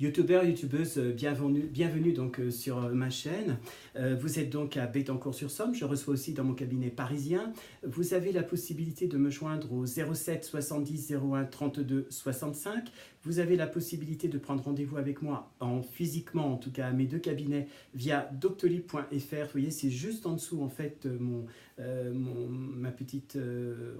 Youtubeurs, youtubeuses, bienvenue donc sur ma chaîne. Vous êtes donc à Bettencourt-sur-Somme, je reçois aussi dans mon cabinet parisien. Vous avez la possibilité de me joindre au 07 70 01 32 65. Vous avez la possibilité de prendre rendez-vous avec moi physiquement, en tout cas à mes deux cabinets, via doctolib.fr. Vous voyez, c'est juste en dessous en fait ma petite,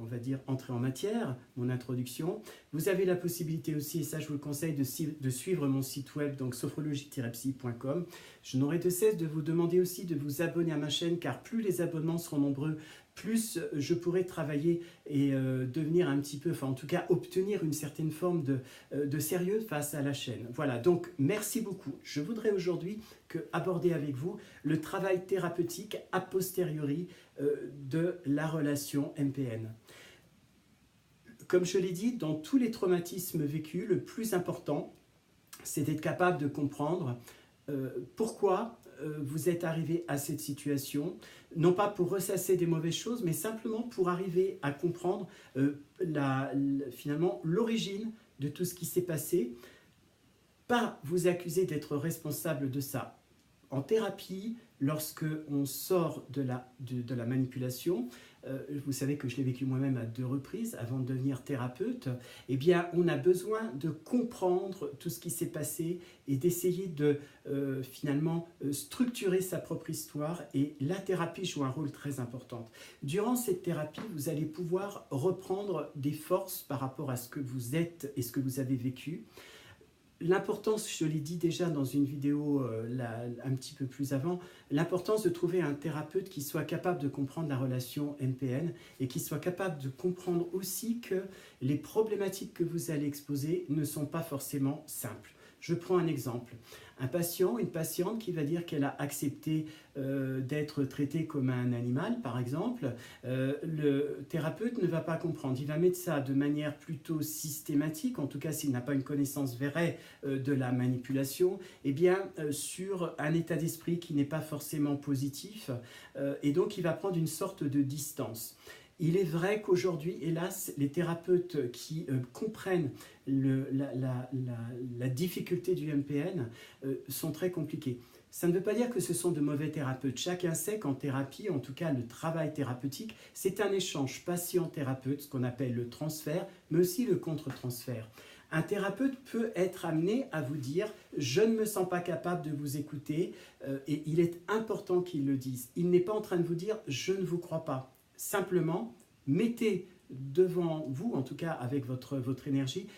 on va dire, entrée en matière, mon introduction. Vous avez la possibilité aussi, et ça je vous le conseille, de suivre mon site web, donc sophrologie-psy.com. Je n'aurai de cesse de vous demander aussi de vous abonner à ma chaîne, car plus les abonnements seront nombreux, plus je pourrai travailler et devenir un petit peu, enfin en tout cas obtenir une certaine forme de sérieux face à la chaîne. Voilà, donc merci beaucoup. Je voudrais aujourd'hui aborder avec vous le travail thérapeutique a posteriori de la relation MPN. Comme je l'ai dit, dans tous les traumatismes vécus, le plus important, c'est d'être capable de comprendre pourquoi vous êtes arrivé à cette situation, non pas pour ressasser des mauvaises choses, mais simplement pour arriver à comprendre finalement l'origine de tout ce qui s'est passé, pas vous accuser d'être responsable de ça. En thérapie, lorsque on sort de la manipulation, vous savez que je l'ai vécu moi-même à 2 reprises avant de devenir thérapeute, eh bien on a besoin de comprendre tout ce qui s'est passé et d'essayer de finalement structurer sa propre histoire, et la thérapie joue un rôle très important. Durant cette thérapie, vous allez pouvoir reprendre des forces par rapport à ce que vous êtes et ce que vous avez vécu. L'importance, je l'ai dit déjà dans une vidéo un petit peu plus avant, l'importance de trouver un thérapeute qui soit capable de comprendre la relation MPN et qui soit capable de comprendre aussi que les problématiques que vous allez exposer ne sont pas forcément simples. Je prends un exemple. Un patient, une patiente qui va dire qu'elle a accepté d'être traitée comme un animal, par exemple, le thérapeute ne va pas comprendre. Il va mettre ça de manière plutôt systématique, en tout cas s'il n'a pas une connaissance vraie de la manipulation, eh bien, sur un état d'esprit qui n'est pas forcément positif, et donc il va prendre une sorte de distance. Il est vrai qu'aujourd'hui, hélas, les thérapeutes qui comprennent la difficulté du MPN sont très compliqués. Ça ne veut pas dire que ce sont de mauvais thérapeutes. Chacun sait qu'en thérapie, en tout cas le travail thérapeutique, c'est un échange patient-thérapeute, ce qu'on appelle le transfert, mais aussi le contre-transfert. Un thérapeute peut être amené à vous dire « je ne me sens pas capable de vous écouter » et il est important qu'il le dise. Il n'est pas en train de vous dire « je ne vous crois pas ». Simplement, mettez devant vous, en tout cas avec votre énergie,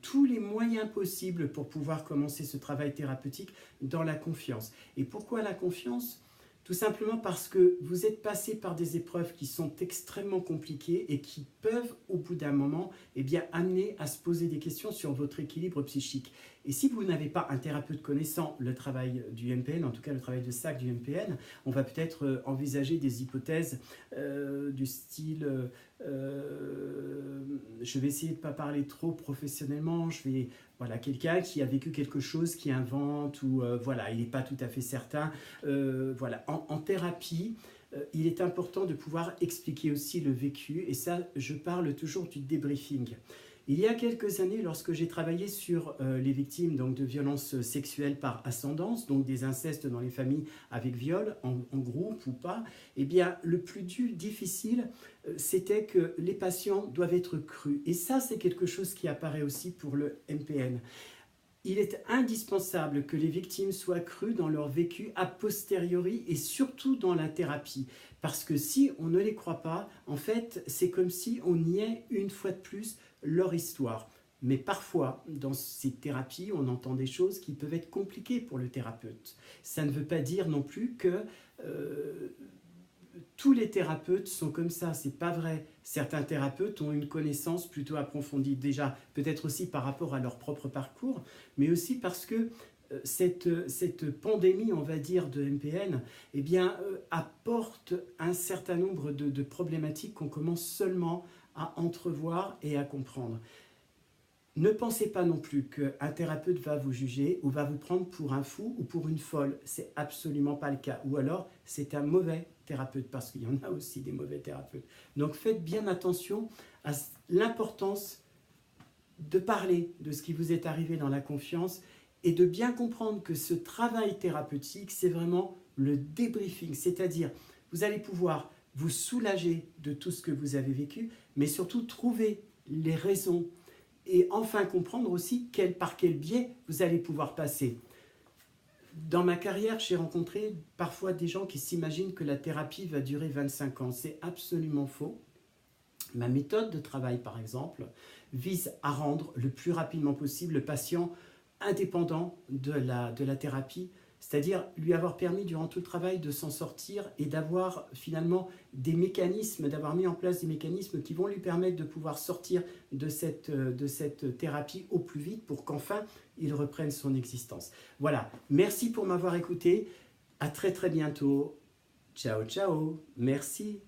tous les moyens possibles pour pouvoir commencer ce travail thérapeutique dans la confiance. Et pourquoi la confiance ? Tout simplement parce que vous êtes passé par des épreuves qui sont extrêmement compliquées et qui peuvent, au bout d'un moment, eh bien, amener à se poser des questions sur votre équilibre psychique. Et si vous n'avez pas un thérapeute connaissant le travail du MPN, en tout cas le travail de SAC du MPN, on va peut-être envisager des hypothèses du style je vais essayer de ne pas parler trop professionnellement, voilà, quelqu'un qui a vécu quelque chose, qui invente, ou voilà, il n'est pas tout à fait certain. Voilà. En thérapie, il est important de pouvoir expliquer aussi le vécu, et ça, je parle toujours du débriefing. Il y a quelques années, lorsque j'ai travaillé sur les victimes donc, de violences sexuelles par ascendance, donc des incestes dans les familles avec viol, en groupe ou pas, eh bien, le plus difficile, c'était que les patients doivent être crus. Et ça, c'est quelque chose qui apparaît aussi pour le MPN. Il est indispensable que les victimes soient crues dans leur vécu a posteriori et surtout dans la thérapie. Parce que si on ne les croit pas, en fait, c'est comme si on niait une fois de plus leur histoire. Mais parfois, dans ces thérapies, on entend des choses qui peuvent être compliquées pour le thérapeute. Ça ne veut pas dire non plus que tous les thérapeutes sont comme ça, c'est pas vrai. Certains thérapeutes ont une connaissance plutôt approfondie, déjà peut-être aussi par rapport à leur propre parcours, mais aussi parce que cette pandémie, on va dire, de MPN, eh bien, apporte un certain nombre de problématiques qu'on commence seulement à entrevoir et à comprendre. Ne pensez pas non plus qu'un thérapeute va vous juger ou va vous prendre pour un fou ou pour une folle. C'est absolument pas le cas. Ou alors, c'est un mauvais thérapeute, parce qu'il y en a aussi des mauvais thérapeutes. Donc, faites bien attention à l'importance de parler de ce qui vous est arrivé dans la confiance et de bien comprendre que ce travail thérapeutique, c'est vraiment le débriefing, c'est-à-dire vous allez pouvoir vous soulager de tout ce que vous avez vécu, mais surtout trouver les raisons et enfin comprendre aussi par quel biais vous allez pouvoir passer. Dans ma carrière, j'ai rencontré parfois des gens qui s'imaginent que la thérapie va durer 25 ans. C'est absolument faux. Ma méthode de travail, par exemple, vise à rendre le plus rapidement possible le patient indépendant de la thérapie, c'est-à-dire lui avoir permis durant tout le travail de s'en sortir et d'avoir finalement des mécanismes, d'avoir mis en place des mécanismes qui vont lui permettre de pouvoir sortir de cette thérapie au plus vite pour qu'enfin il reprenne son existence. Voilà, merci pour m'avoir écouté, à très très bientôt, ciao ciao, merci.